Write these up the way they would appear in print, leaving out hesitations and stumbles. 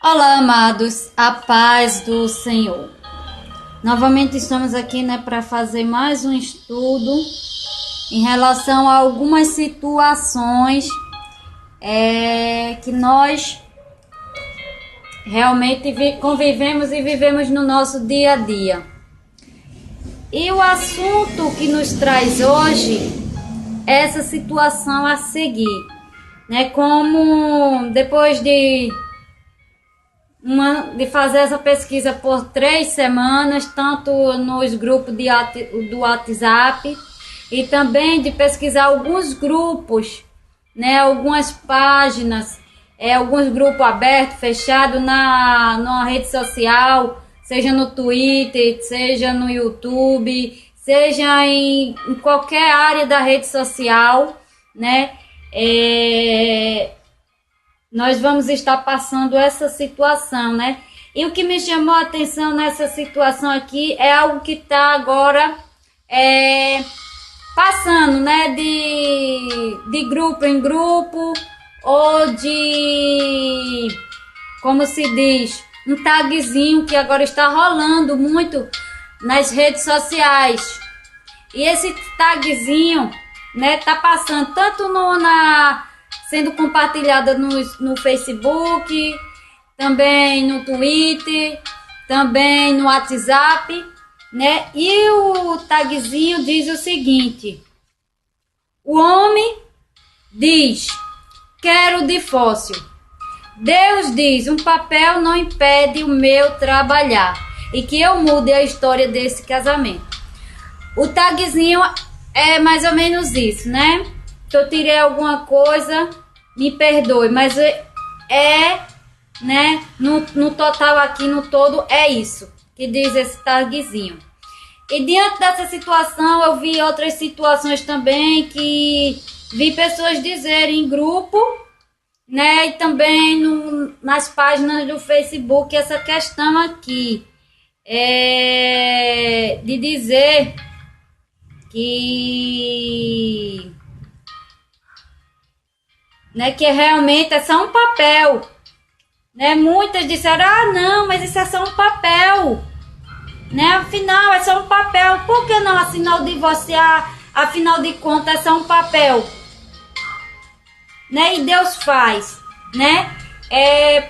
Olá, amados, a paz do Senhor. Novamente estamos aqui, para fazer mais um estudo em relação a algumas situações que nós realmente convivemos e vivemos no nosso dia a dia. E o assunto que nos traz hoje é essa situação a seguir, como depois de fazer essa pesquisa por 3 semanas, tanto nos grupos do WhatsApp e também de pesquisar alguns grupos, algumas páginas, alguns grupos abertos, fechados na rede social, seja no Twitter, seja no YouTube, seja em qualquer área da rede social, nós vamos estar passando essa situação, E o que me chamou a atenção nessa situação aqui é algo que está agora passando, de grupo em grupo, ou de, como se diz, um tagzinho que agora está rolando muito nas redes sociais. E esse tagzinho, tá passando tanto sendo compartilhada no Facebook, também no Twitter, também no WhatsApp, E o tagzinho diz o seguinte: o homem diz, quero divórcio. Deus diz, um papel não impede o meu trabalhar e que eu mude a história desse casamento. O tagzinho é mais ou menos isso, Se eu tirei alguma coisa, me perdoe, mas no total aqui, no todo, é isso que diz esse tagzinho. E diante dessa situação, eu vi outras situações também que vi pessoas dizerem em grupo, e também nas páginas do Facebook, essa questão aqui, de dizer que que realmente é só um papel, Muitas disseram, não, mas isso é só um papel, afinal é só um papel, por que não assinar o divorciar, afinal de contas é só um papel, e Deus faz,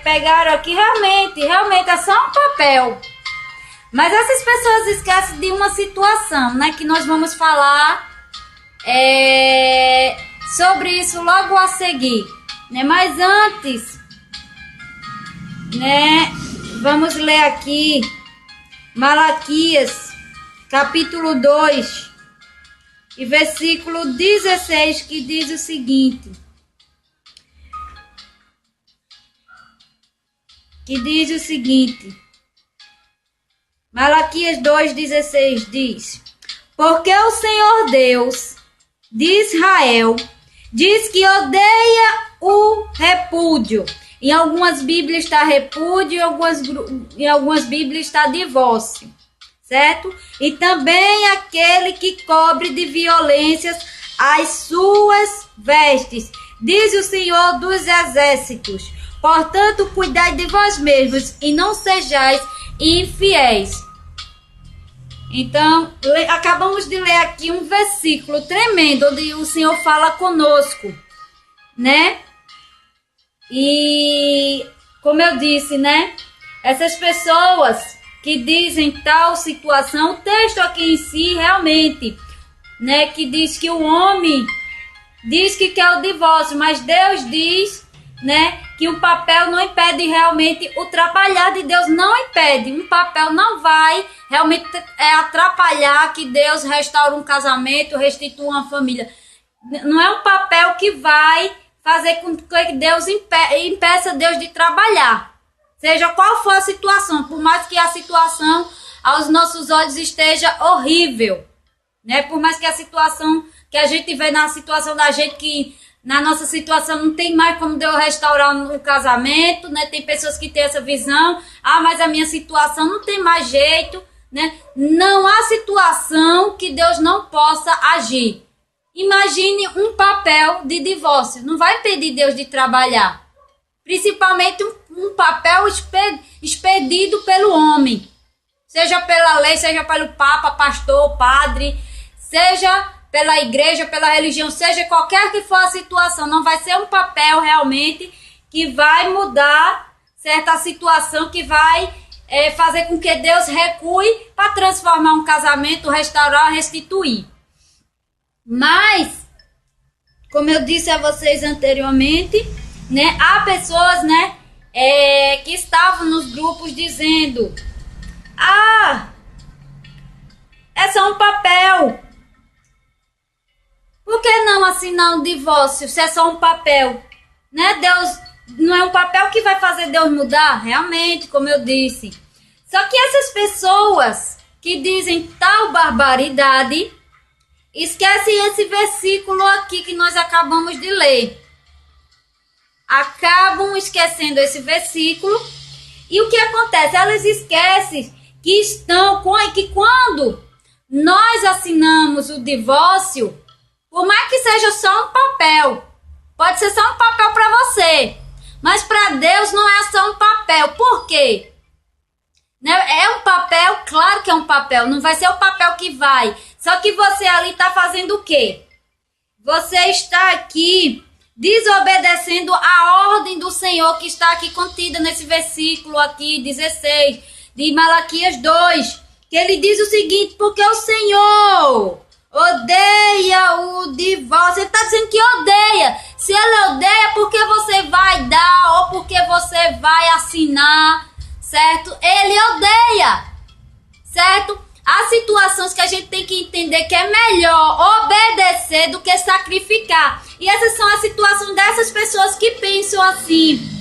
pegaram aqui, realmente é só um papel, mas essas pessoas esquecem de uma situação, que nós vamos falar sobre isso logo a seguir, mas antes, vamos ler aqui Malaquias, capítulo 2, e versículo 16, que diz o seguinte, Malaquias 2,16 diz: porque o Senhor Deus de Israel diz que odeia o repúdio. Em algumas Bíblias está repúdio, em algumas Bíblias está divórcio, certo? E também aquele que cobre de violências as suas vestes, diz o Senhor dos Exércitos. Portanto, cuidai de vós mesmos e não sejais infiéis. Então, acabamos de ler aqui um versículo tremendo, onde o Senhor fala conosco, E, como eu disse, essas pessoas que dizem tal situação, o texto aqui em si, realmente, que diz que o homem diz que quer o divórcio, mas Deus diz, que o papel não impede realmente o trabalhar de Deus, não impede. Um papel não vai realmente atrapalhar que Deus restaure um casamento, restitua uma família. Não é um papel que vai fazer com que Deus impeça Deus de trabalhar. Seja qual for a situação, por mais que a situação aos nossos olhos esteja horrível, Por mais que a situação que a gente vê na situação da gente, que na nossa situação não tem mais como Deus restaurar o casamento, Tem pessoas que têm essa visão, mas a minha situação não tem mais jeito, Não há situação que Deus não possa agir. Imagine um papel de divórcio, não vai impedir Deus de trabalhar. Principalmente um papel expedido pelo homem. Seja pela lei, seja pelo papa, pastor, padre, seja pela igreja, pela religião, seja qualquer que for a situação. Não vai ser um papel realmente que vai mudar certa situação, que vai fazer com que Deus recue para transformar um casamento, restaurar, restituir. Mas, como eu disse a vocês anteriormente, né, há pessoas, né, que estavam nos grupos dizendo: é só um papel. Por que não assinar um divórcio se é só um papel? Né? Deus não é um papel que vai fazer Deus mudar? Realmente, como eu disse. Só que essas pessoas que dizem tal barbaridade esquecem esse versículo aqui que nós acabamos de ler. Acabam esquecendo esse versículo. E o que acontece? Elas esquecem que quando nós assinamos o divórcio, por mais que seja só um papel, pode ser só um papel para você, mas para Deus não é só um papel. Por quê? É um papel, claro que é um papel, não vai ser o papel que vai. Só que você ali está fazendo o quê? Você está aqui desobedecendo a ordem do Senhor que está aqui contida nesse versículo aqui, 16, de Malaquias 2, que ele diz o seguinte: porque o Senhor odeia o divórcio. Ele está dizendo que odeia. Se ele odeia, por que você vai dar ou porque você vai assinar, certo? Ele odeia, certo? Há situações que a gente tem que entender que é melhor obedecer do que sacrificar. E essas são as situações dessas pessoas que pensam assim.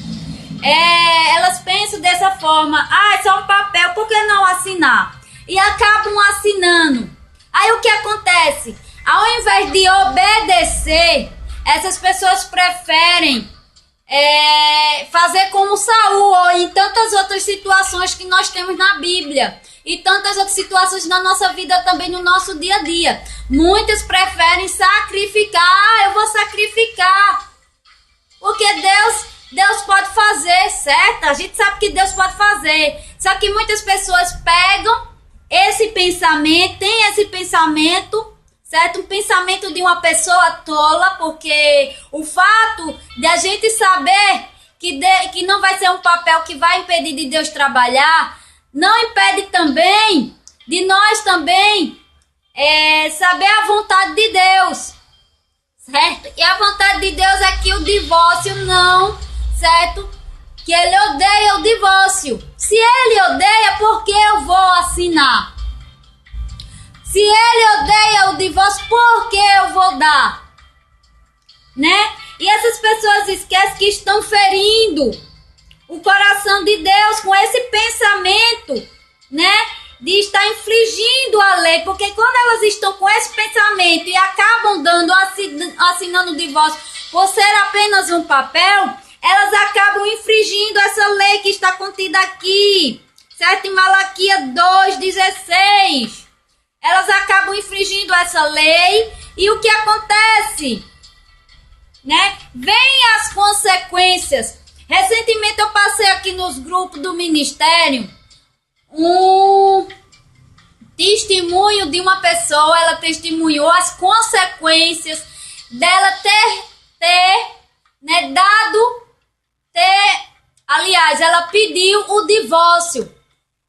Elas pensam dessa forma: é só um papel, por que não assinar? E acabam assinando. Aí o que acontece? Ao invés de obedecer, essas pessoas preferem fazer como Saul, ou em tantas outras situações que nós temos na Bíblia. E tantas outras situações na nossa vida também, no nosso dia a dia. Muitos preferem sacrificar. Eu vou sacrificar. Porque Deus pode fazer, certo? A gente sabe que Deus pode fazer. Só que muitas pessoas pegam esse pensamento, tem esse pensamento, certo? Um pensamento de uma pessoa tola, porque o fato de a gente saber que não vai ser um papel que vai impedir de Deus trabalhar, não impede também de nós também saber a vontade de Deus, certo? E a vontade de Deus é que o divórcio não, certo? Que ele odeia o divórcio. Se ele odeia, por que eu vou assinar? Se ele odeia o divórcio, por que eu vou dar? Né? E essas pessoas esquecem que estão ferindo o coração de Deus com esse pensamento, né? De estar infringindo a lei. Porque quando elas estão com esse pensamento e acabam assinando o divórcio por ser apenas um papel, elas acabam infringindo essa lei que está contida aqui, certo? Em Malaquias 2,16. Elas acabam infringindo essa lei e o que acontece? Né? Vem as consequências. Recentemente eu passei aqui nos grupos do ministério um testemunho de uma pessoa. Ela testemunhou as consequências dela aliás, ela pediu o divórcio.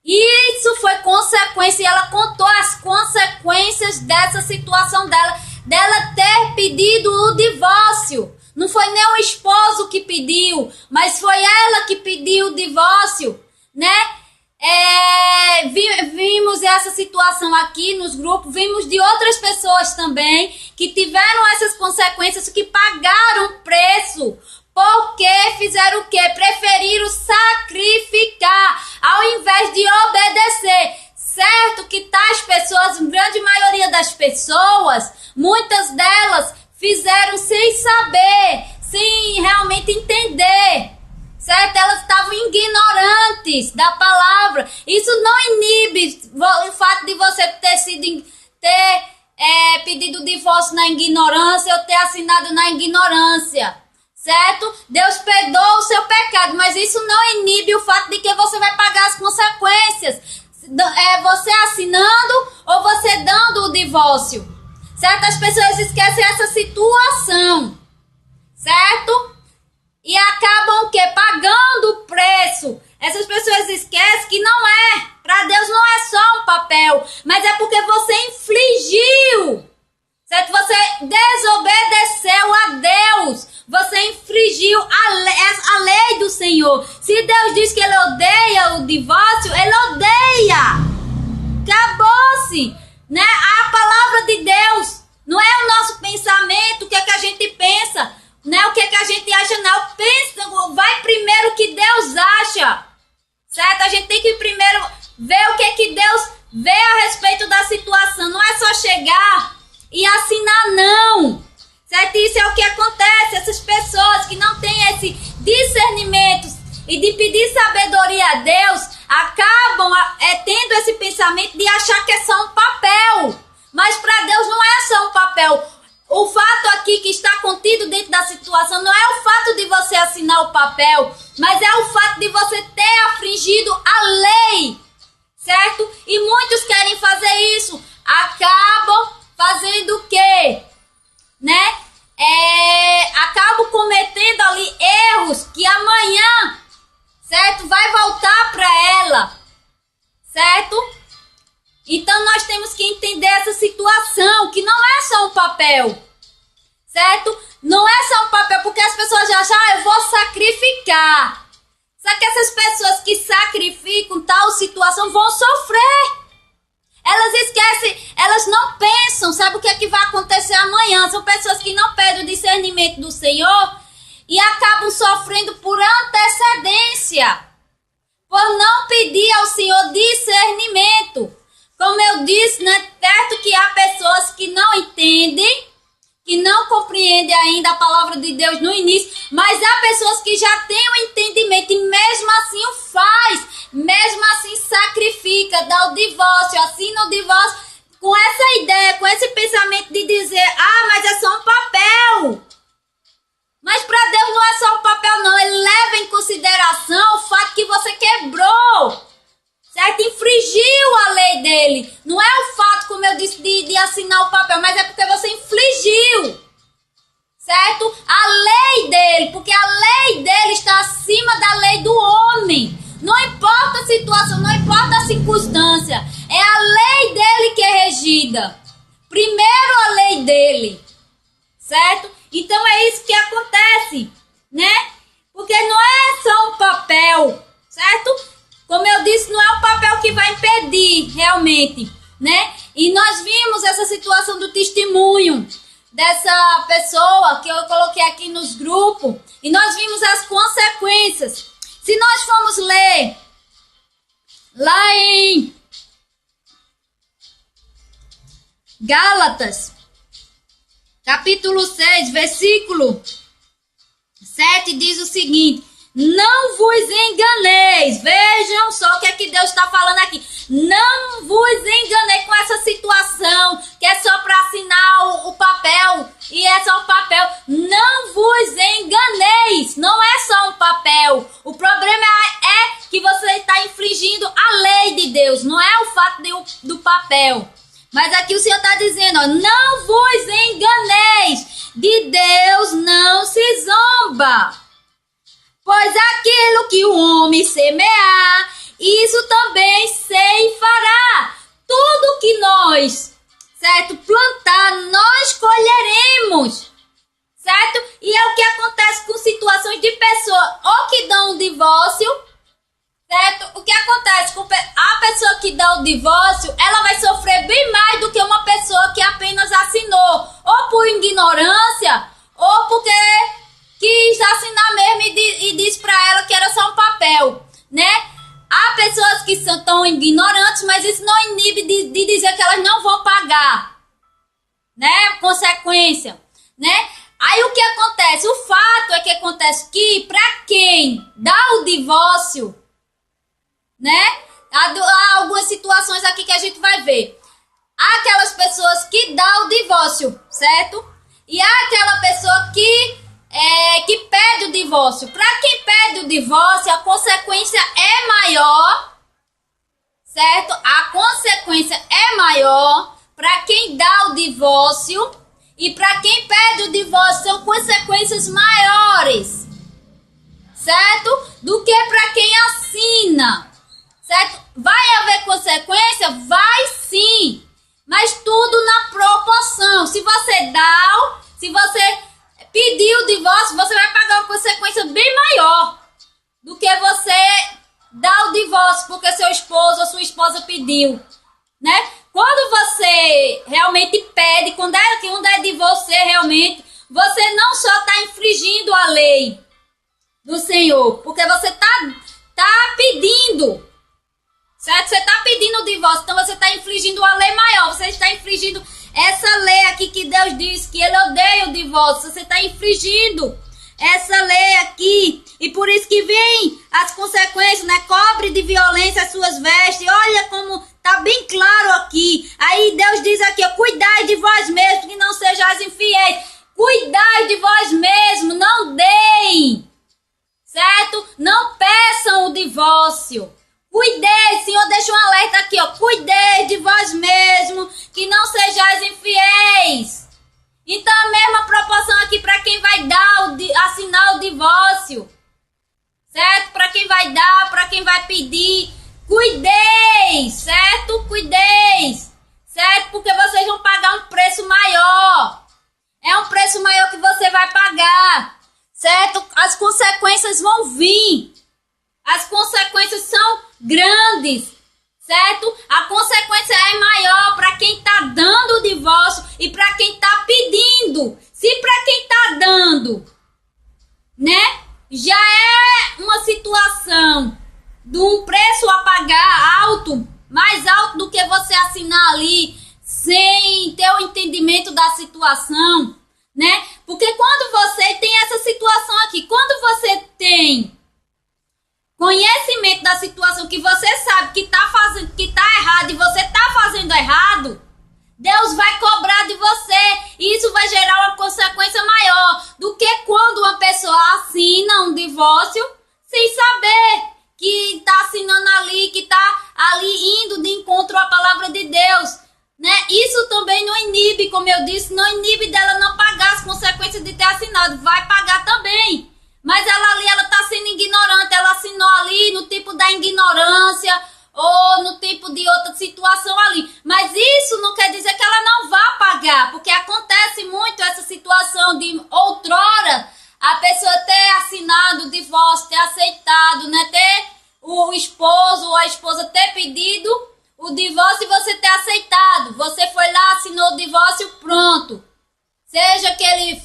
E isso foi consequência, e ela contou as consequências dessa situação dela ter pedido o divórcio. Não foi nem o esposo que pediu, mas foi ela que pediu o divórcio, né? Vimos essa situação aqui nos grupos, vimos de outras pessoas também que tiveram essas consequências, que pagaram preço, porque fizeram o quê? Preferiram sacrificar ao invés de obedecer. Certo que tais pessoas, a grande maioria das pessoas, muitas delas fizeram sem saber, sem realmente entender, certo? Elas estavam ignorantes da palavra. Isso não inibe o fato de você ter pedido divórcio na ignorância ou ter assinado na ignorância, certo? Deus perdoa o seu pecado, mas isso não inibe o fato de que você vai pagar as consequências. Você assinando ou você dando o divórcio, certo? As pessoas esquecem essa situação, certo? E acabam o quê? Pagando o preço. Essas pessoas esquecem que não é. Para Deus não é só um papel, mas é porque você infringiu, certo? Você desobedeceu a Deus. Você infringiu a lei do Senhor. Se Deus diz que Ele odeia o divórcio, Ele odeia. Acabou-se, né? A palavra de Deus não é o nosso pensamento, o que é que a gente pensa, né? O que é que a gente acha, não. Pensa, vai primeiro o que Deus acha, certo? A gente tem que primeiro ver o que é que Deus vê a respeito da situação. Não é só chegar e assinar, não. Certo? Isso é o que acontece. Essas pessoas que não têm esse discernimento e de pedir sabedoria a Deus, acabam tendo esse pensamento de achar que é só um papel. Mas para Deus não é só um papel. O fato aqui que está contido dentro da situação não é o fato de você assinar o papel, mas é o fato de você ter afringido a lei, certo? E muitos querem fazer isso. Acabam fazendo o quê? Né? Acabo cometendo ali erros que amanhã, certo? Vai voltar para ela, certo? Então nós temos que entender essa situação, que não é só um papel, certo? Não é só um papel, porque as pessoas já acham, eu vou sacrificar. Só que essas pessoas que sacrificam tal situação vão sofrer. Elas esquecem, elas não pensam, sabe o que é que vai acontecer amanhã? São pessoas que não pedem o discernimento do Senhor e acabam sofrendo por antecedência, por não pedir ao Senhor discernimento. Como eu disse, né, certo que há pessoas que não entendem, que não compreendem ainda a palavra de Deus no início, mas há pessoas que já têm o entendimento e mesmo assim o faz, mesmo assim sacrifica, dá o divórcio, assina o divórcio, com essa ideia, com esse pensamento de dizer, mas é só um papel. Mas para Deus não é só um papel não, Ele leva em consideração o fato que você quebrou, certo? Infringiu a lei dele. Não é o fato, como eu disse, de assinar o papel, mas é porque você infringiu, certo? A lei dele, porque a lei dele está acima da lei do homem. Não importa a situação, não importa a circunstância, é a lei dele que é regida. Primeiro a lei dele, certo? Então é isso que acontece, né? Porque não é só um papel, certo? Como eu disse, não é um papel que vai impedir realmente, né? E nós vimos essa situação do testemunho dessa pessoa que eu coloquei aqui nos grupos, e nós vimos as consequências. Se nós formos ler lá em Gálatas, capítulo 6, versículo 7, diz o seguinte: não vos enganeis. Vejam só o que é que Deus está falando aqui. Não vos enganei com essa situação, que é só para assinar o papel, e é só um papel. Não vos enganeis. Não é só um papel. O problema é que você está infringindo a lei de Deus. Não é o fato do papel. Mas aqui o Senhor está dizendo, ó, não vos enganeis. De Deus não se zomba. Pois aquilo que o homem semear, isso também ceifará. Tudo que nós, certo, plantar, nós colheremos, certo? E é o que acontece com situações de pessoas ou que dão um divórcio, certo? O que acontece com a pessoa que dá o divórcio, ela vai sofrer bem mais do que uma pessoa que apenas assinou, ou por ignorância, ou porque quis assinar mesmo e disse para ela que era só um papel, né? Há pessoas que são tão ignorantes, mas isso não inibe de dizer que elas não vão pagar, né? Consequência, né? Aí o que acontece? O fato é que acontece que para quem dá o divórcio, né? Há algumas situações aqui que a gente vai ver. Há aquelas pessoas que dão o divórcio, certo? E há aquela pessoa que que pede o divórcio. Para quem pede o divórcio, a consequência é maior, certo? A consequência é maior para quem dá o divórcio, e para quem pede o divórcio são consequências maiores, certo? Do que para quem assina, certo? Vai haver consequência? Vai sim, mas tudo na proporção. Se você pedir o divórcio, você vai pagar uma consequência bem maior do que você dar o divórcio porque seu esposo ou sua esposa pediu, né? Quando você realmente pede, quando é de você realmente, você não só está infringindo a lei do Senhor, porque você tá pedindo, certo? Você está pedindo o divórcio, então você está infringindo a lei maior, você está infringindo essa lei aqui que Deus diz que Ele odeia o divórcio, você está infringindo essa lei aqui, e por isso que vem as consequências, né? Cobre de violência as suas vestes. Olha como tá bem claro aqui. Aí Deus diz aqui, ó, cuidai de vós mesmos, que não sejais infiéis. Cuidai de vós mesmos, não deem, certo? Não peçam o divórcio. Cuidei, Senhor, deixa um alerta aqui, ó. Cuidei de vós mesmos, que não sejais infiéis. Então a mesma proporção aqui para quem vai assinar o divórcio, certo? Para quem vai dar, para quem vai pedir, cuideis, certo? Cuideis, certo? Porque vocês vão pagar um preço maior. É um preço maior que você vai pagar, certo? As consequências vão vir. As consequências são grandes, certo? A consequência é maior para quem está dando o divórcio e para quem está pedindo. Se para quem está dando, né, já é uma situação de um preço a pagar alto, mais alto do que você assinar ali, sem ter o entendimento da situação, né? Porque quando você tem essa situação aqui, quando você tem conhecimento da situação, que você sabe que tá errado e você tá fazendo errado, Deus vai cobrar de você, e isso vai gerar uma consequência maior do que quando uma pessoa assina um divórcio sem saber que tá assinando ali, que tá ali indo de encontro à palavra de Deus, né? Isso também não inibe, como eu disse, não inibe dela não pagar as consequências de ter assinado, vai pagar também. Mas ela tá sendo ignorante, ela assinou ali no tipo da ignorância ou no tipo de outra situação ali. Mas isso não quer dizer que ela não vá pagar, porque acontece muito essa situação de outrora a pessoa ter assinado o divórcio, ter aceitado, né? Ter o esposo ou a esposa ter pedido o divórcio e você ter aceitado. Você foi lá, assinou o divórcio, pronto. Seja que ele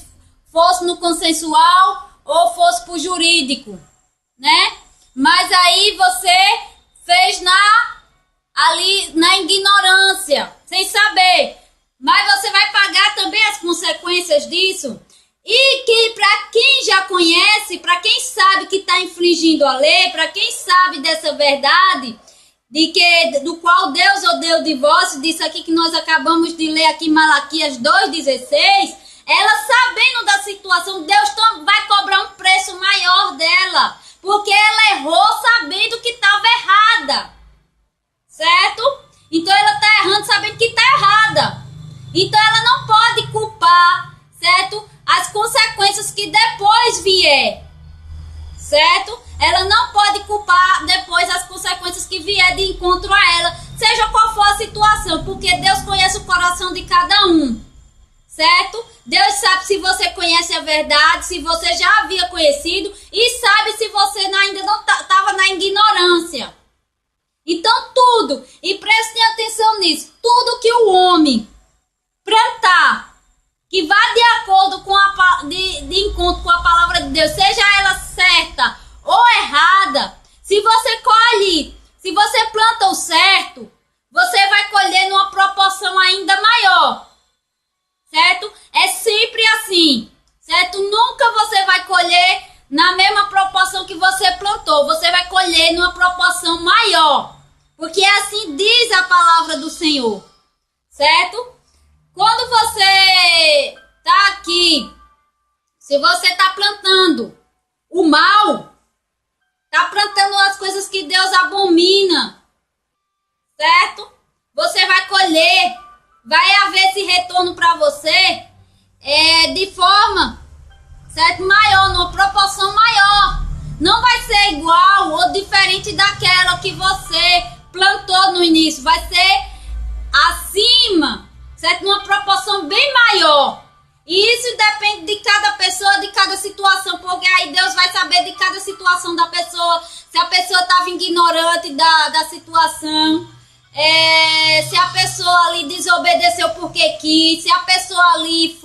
fosse no consensual ou fosse pro jurídico, né? Mas aí você fez ali na ignorância, sem saber. Mas você vai pagar também as consequências disso. E que para quem já conhece, para quem sabe que está infringindo a lei, para quem sabe dessa verdade, do qual Deus odeia o divórcio, disso aqui que nós acabamos de ler aqui em Malaquias 2,16, ela sabendo da situação, Deus vai cobrar um preço maior dela, porque ela errou sabendo que estava errada, certo? Então ela está errando sabendo que está errada. Então ela não pode culpar, certo? As consequências que depois vier, certo? Ela não pode culpar depois as consequências que vier de encontro a ela, seja qual for a situação, porque Deus conhece o coração de cada um, certo? Deus sabe se você conhece a verdade, se você já havia conhecido, e sabe se você ainda não estava na ignorância. Então tudo, e prestem atenção nisso, tudo que o homem plantar, que vá de acordo com de encontro com a palavra de Deus, seja ela certa ou errada, se você planta o certo, você vai colher numa proporção ainda maior, certo? É sempre assim, certo? Nunca você vai colher na mesma proporção que você plantou, você vai colher numa proporção maior, porque assim diz a palavra do Senhor, certo? Quando você tá aqui, se você tá plantando o mal, está plantando as coisas que Deus abomina, certo? Você vai colher, vai haver esse retorno para você de forma, certo, maior, numa proporção maior. Não vai ser igual ou diferente daquela que você plantou no início, vai ser acima, certo? Numa proporção bem maior. E isso depende de cada pessoa, de cada situação, porque aí Deus vai saber de cada situação da pessoa, se a pessoa estava ignorante da situação, se a pessoa ali desobedeceu porque quis, se a pessoa ali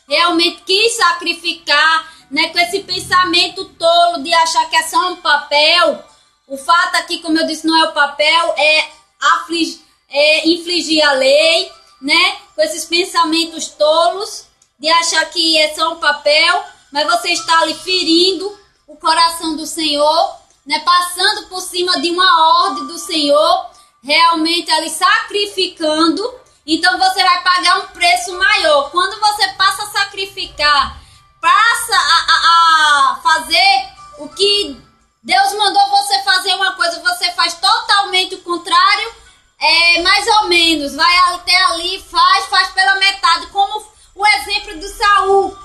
realmente quis sacrificar, né, com esse pensamento tolo de achar que é só um papel. O fato aqui, como eu disse, não é o papel, é infligir a lei, né? Com esses pensamentos tolos de achar que é só um papel, mas você está ali ferindo o coração do Senhor, né? Passando por cima de uma ordem do Senhor, realmente ali sacrificando. Então você vai pagar um preço maior. Quando você passa a sacrificar, passa a fazer o que Deus mandou você fazer uma coisa, você faz totalmente o contrário, mais ou menos, vai até ali, faz pela metade, como o exemplo de Saul,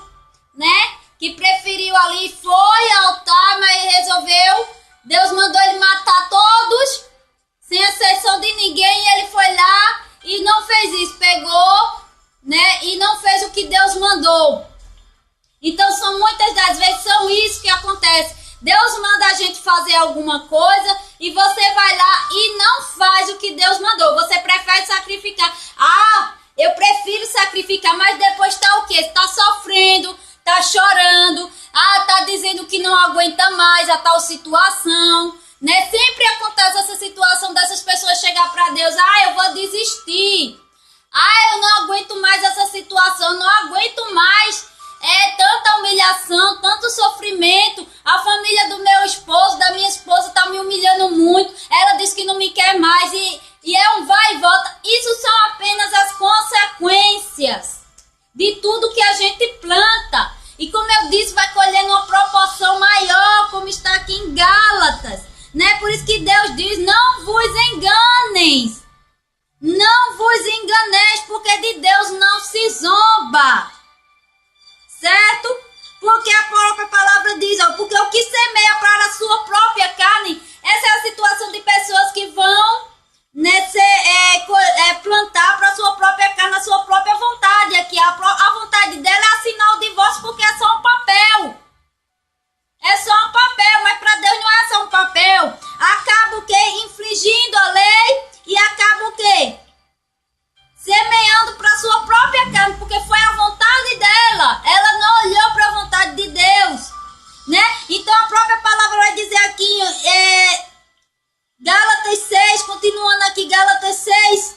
né? Que preferiu ali, foi ao altar, mas resolveu, Deus mandou ele matar todos, sem exceção de ninguém, e ele foi lá e não fez isso, pegou, né? E não fez o que Deus mandou. Então são muitas das vezes, são isso que acontece. Deus manda a gente fazer alguma coisa e você vai lá e não faz o que Deus mandou. Você prefere sacrificar. Eu prefiro sacrificar, mas depois tá o quê? Tá sofrendo, tá chorando, tá dizendo que não aguenta mais a tal situação, né? Sempre acontece essa situação dessas pessoas chegar para Deus, eu vou desistir. Eu não aguento mais essa situação, não aguento mais tanta humilhação, tanto sofrimento. A família do meu esposo, da minha esposa, tá me humilhando muito. Ela diz que não me quer mais e é um vai e volta. Isso são apenas as consequências de tudo que a gente planta. E como eu disse, vai colher numa proporção maior, como está aqui em Gálatas, né? Por isso que Deus diz, não vos enganeis. Não vos enganeis, porque de Deus não se zomba. Certo? Porque a própria palavra diz, porque o que semeia para a sua própria carne, essa é a situação de pessoas que vão, né, plantar para a sua própria carne, a sua própria vontade. Aqui a vontade dela é assinar o divórcio porque é só um papel. É só um papel, mas para Deus não é só um papel. Acaba o quê? Infligindo a lei e acaba o quê? Semeando para sua própria carne, porque foi a vontade dela. Ela não olhou para a vontade de Deus, né? Então a própria palavra vai dizer aqui, Gálatas 6, continuando aqui, Gálatas 6,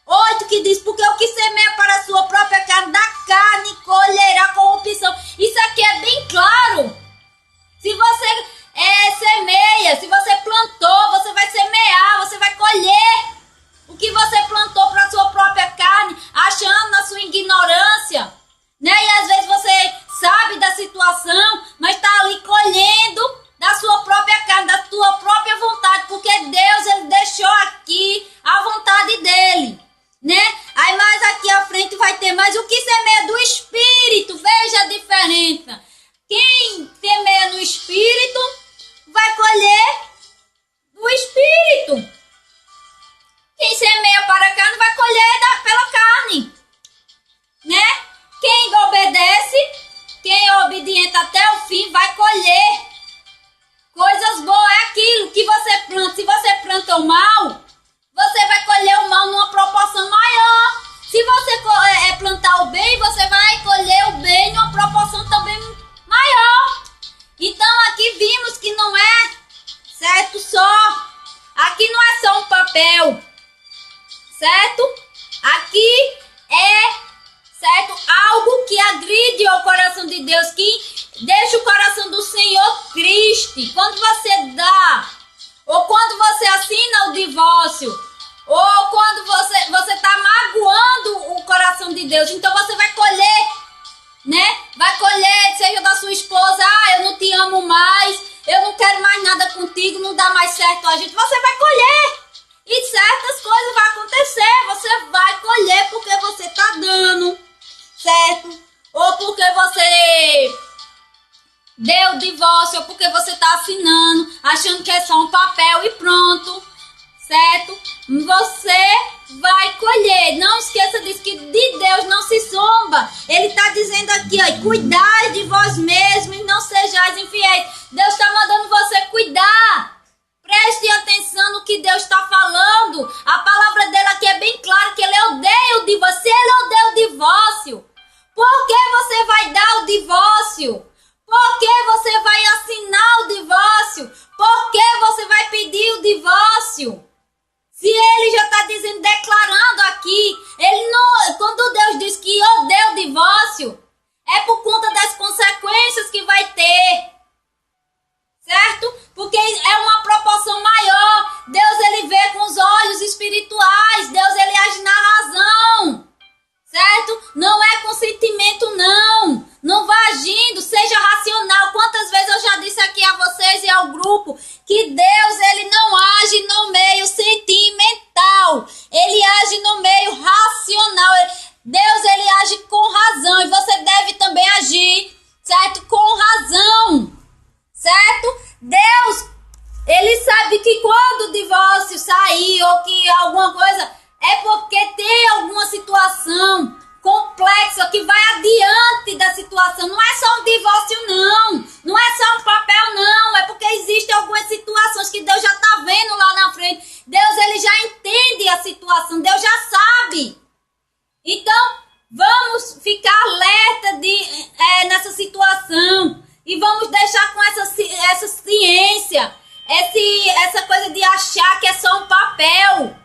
8, que diz, porque o que semeia para a sua própria carne, da carne colherá corrupção. Isso aqui é bem claro. Se você semeia, se você plantou, você vai semear, você vai colher o que você plantou para a sua própria carne, achando na sua ignorância, né? E às vezes você sabe da situação, mas está ali colhendo da sua própria carne, da sua própria vontade, porque Deus, ele deixou aqui a vontade dele, né? Aí mais aqui à frente vai ter, mas o que semeia do Espírito, veja a diferença. Quem semeia no Espírito vai colher do Espírito. Quem semeia para a carne vai colher pela carne, né? Quem obedece, quem é obediente até o fim, vai colher coisas boas. É aquilo que você planta. Se você planta o mal, você vai colher o mal numa proporção maior. Se você plantar o bem, você vai colher o bem numa proporção também maior. Então aqui vimos que não é, certo, aqui não é só um papel, certo? Aqui é, certo, algo que agride o coração de Deus, que deixa o coração do Senhor triste. Quando você dá, ou quando você assina o divórcio, ou quando você está magoando o coração de Deus, então você vai colher, né? Vai colher, seja da sua esposa, eu não te amo quero mais nada contigo, não dá mais certo a gente, você vai colher. E certas coisas vão acontecer, você vai colher porque você está dando, certo? Ou porque você deu o divórcio, ou porque você está assinando, achando que é só um papel e pronto, certo? Você vai colher. Não esqueça disso, que de Deus não se zomba. Ele está dizendo aqui, ó, cuidai de vós mesmos e não sejais infiéis. Deus está mandando você cuidar. Preste atenção no que Deus está falando. A palavra dele aqui é bem clara, que ele odeia o divórcio. Se ele odeia o divórcio, por que você vai dar o divórcio? Por que você vai assinar o divórcio? Por que você vai pedir o divórcio? Se ele já está dizendo, declarando aqui, ele não, quando Deus diz que odeia o divórcio, é por conta das consequências que vai ter, certo? Porque é uma proporção maior. Deus, ele vê com os olhos espirituais. Deus, ele age na razão, certo? Não é com sentimento, não. Não vá agindo, seja racional. Quantas vezes eu já disse aqui a vocês e ao grupo que Deus, ele não age no meio sentimental. Ele age no meio racional. Deus, ele age com razão. E você deve também agir, certo? Com razão, certo? Deus, ele sabe que quando o divórcio sair ou que alguma coisa, é porque tem alguma situação complexa que vai adiante da situação. Não é só um divórcio, não. Não é só um papel, não. É porque existem algumas situações que Deus já está vendo lá na frente. Deus, ele já entende a situação. Deus já sabe. Então, vamos ficar alerta nessa situação. E vamos deixar com essa ciência, essa coisa de achar que é só um papel,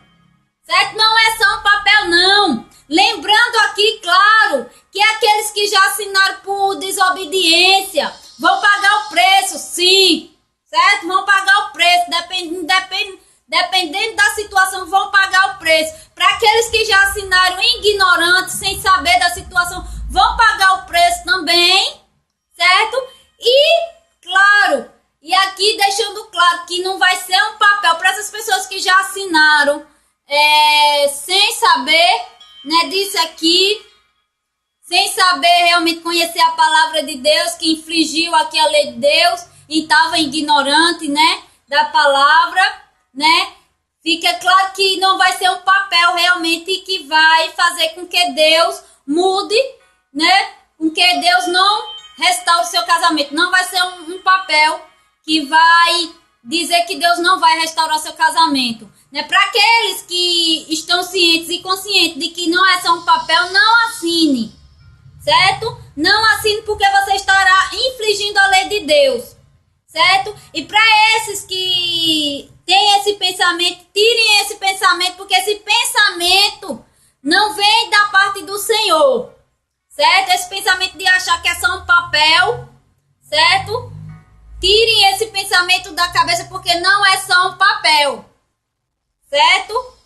certo? Não é só um papel, não. Lembrando aqui, claro, que aqueles que já assinaram por desobediência vão pagar o preço, sim, certo? Vão pagar o preço, dependendo da situação, vão pagar o preço. Para aqueles que já assinaram ignorantes, sem saber da situação, vão pagar o preço também, certo? E, claro, e aqui deixando claro que não vai ser um papel para essas pessoas que já assinaram sem saber, né, disso aqui, sem saber realmente conhecer a palavra de Deus, que infringiu aqui a lei de Deus e estava ignorante, né, da palavra, né? Fica claro que não vai ser um papel realmente que vai fazer com que Deus mude, né? Com que Deus não restaure o seu casamento. Não vai ser um papel que vai dizer que Deus não vai restaurar seu casamento, né? Para aqueles que estão cientes e conscientes de que não é só um papel, não assine, certo? Não assine, porque você estará infringindo a lei de Deus, certo? E para esses que têm esse pensamento, tirem esse pensamento, porque esse pensamento não vem da parte do Senhor, certo? Esse pensamento de achar que é só um papel, certo? Tirem esse pensamento da cabeça, porque não é só um papel, certo?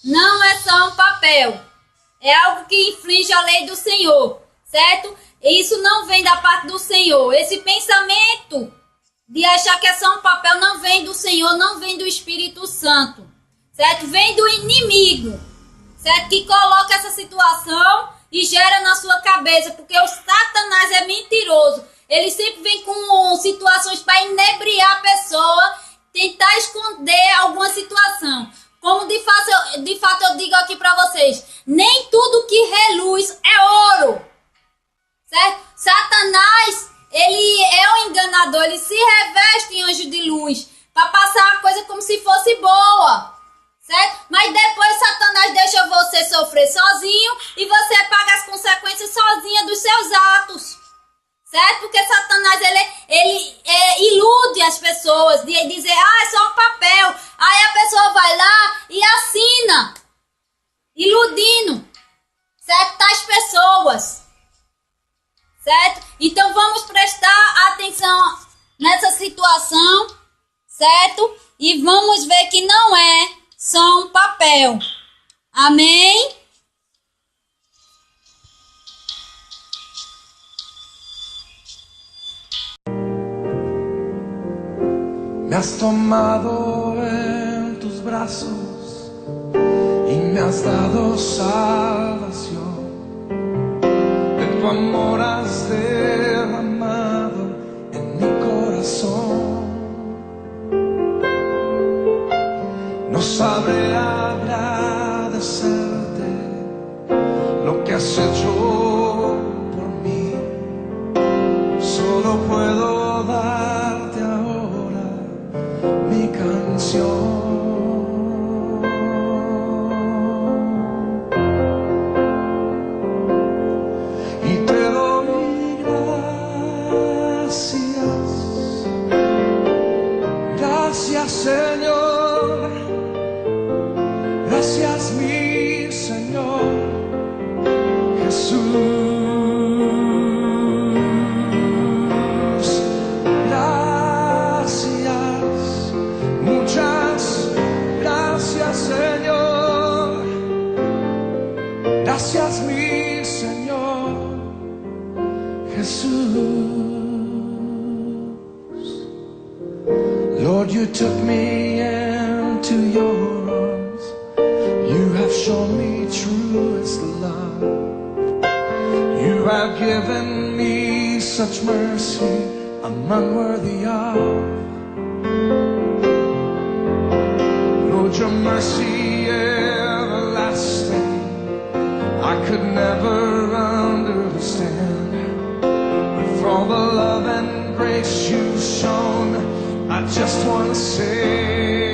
Não é só um papel. É algo que infringe a lei do Senhor, certo? E isso não vem da parte do Senhor. Esse pensamento de achar que é só um papel não vem do Senhor, não vem do Espírito Santo, certo? Vem do inimigo, certo? Que coloca essa situação e gera na sua cabeça, porque o Satanás é mentiroso. Ele sempre vem com situações para inebriar a pessoa, tentar esconder alguma situação. Como de fato eu digo aqui para vocês, nem tudo que reluz é ouro, certo? Satanás, ele é um enganador, ele se reveste em anjo de luz para passar a coisa como se fosse boa, certo? Mas depois Satanás deixa você sofrer sozinho e você paga as consequências sozinha dos seus atos, certo? Porque Satanás, ele ilude as pessoas de dizer, é só um papel. Aí a pessoa vai lá e assina, iludindo, certo? Tais pessoas, certo? Então vamos prestar atenção nessa situação, certo? E vamos ver que não é só um papel. Amém? Me has tomado en tus brazos y me has dado salvación. De tu amor has derramado en mi corazón. No sabré agradecerte lo que has hecho por mí. Solo puedo darte ahora mi canción. Y te doy gracias, gracias Señor, gracias mi Señor Jesús. Señor, gracias mi Señor Jesús. Lord, you took me into your arms. You have shown me truest love. You have given me such mercy I'm unworthy of. Your mercy everlasting, I could never understand. But for all the love and grace you've shown, I just want to say